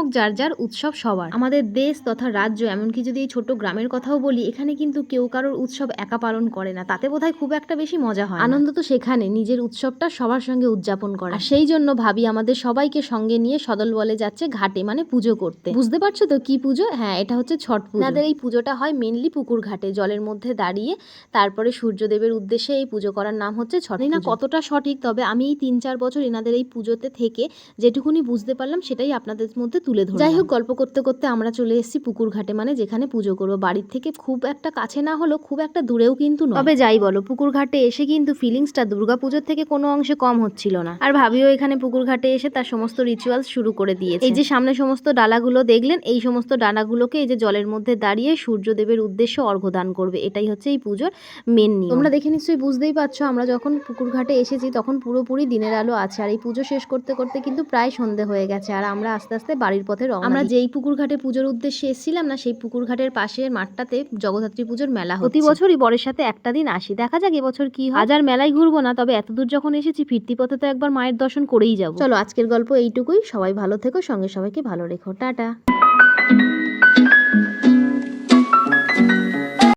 হোক যার যার উৎসব সবার। আমাদের দেশ তথা রাজ্য, এমনকি যদি এই ছোট গ্রামের কথাও বলি, এখানে কিন্তু কেউ কারোর উৎসব একা পালন করে না, তাতে বোধহয় খুব একটা বেশি মজা হয়। আনন্দ তো সেখানে নিজের উৎসবটা সবার সঙ্গে উদযাপন করা। আর সেই জন্য ভাবি আমাদের সবাইকে সঙ্গে নিয়ে সদল বলে যাচ্ছে ঘাটে, মানে পুজো করতে। বুঝতে পারছো তো কি পুজো? হ্যাঁ, এটা হচ্ছে ছট পুজো। আমাদের এই পুজোটা হয় মেনলি পুকুর ঘাটে, জলের মধ্যে দাঁড়িয়ে তারপরে সূর্যদেবের উদ্দেশ্যে এই পুজো করার নাম হচ্ছে ছট পুজো। না কতটা সঠিক, তবে আমি এই ৩-৪ বছর এনাদের এই পুজোতে থেকে যেটুকুনি বুঝতে পারলাম সেটাই আপনাদের মধ্যে তুলে ধরলাম। যাই হোক, গল্প করতে করতে আমরা চলে এসেছি পুকুর ঘাটে, মানে যেখানে পুজো করবো। বাড়ির থেকে খুব একটা কাছে না হলেও খুব একটা দূরেও কিন্তু নয়। তবে যাই বলো, পুকুর ঘাটে এসে কিন্তু ফিলিংসটা দুর্গাপুজোর থেকে কোনো অংশে কম হচ্ছিল না। আর ভাবিও এখানে পুকুর ঘাটে এসে তার সমস্ত রিচুয়ালস শুরু করে দিয়েছে। এই যে সামনে সমস্ত ডালাগুলো দেখলেন, এই সমস্ত ডালাগুলোকে এই যে জলের মধ্যে দাঁড়িয়ে সূর্যদেবের উদ্দেশ্যে অর্ঘ্যদান করবে, এটাই হচ্ছে এই পুজোর মেন নিয়ম। তোমরা দেখে নিশ্চয়ই বুঝতেই পারছো, আমরা যখন পুকুর ঘাটে এসেছি তখন পুরোপুরি দিনের আলো আছে, আর এই পুজো শেষ করতে করতে কিন্তু প্রায় সন্ধে হয়ে গেছে। আর আমরা আস্তে আস্তে বাড়ির পথে রওনা। আমরা যেই পুকুর ঘাটে পুজোর উদ্দেশ্যে এসেছিলাম না, সেই পুকুর ঘাটের পাশের মাঠটাতে জগদ্ধাত্রী পুজোর মেলা হচ্ছে। প্রতি বছরই বরের সাথে একটা দিন আসি, দেখা যাক এবছর কি হয়। আজ আর মেলায় ঘুরবো না, তবে এতদূর যখন এসেছি ফিরতি পথে তো একবার মায়ের দর্শন করেই যাবো। চলো, আজকের গল্প এইটুকুই। সবাই ভালো থেকো, সঙ্গে সবাইকে ভালো রেখো। টাটা।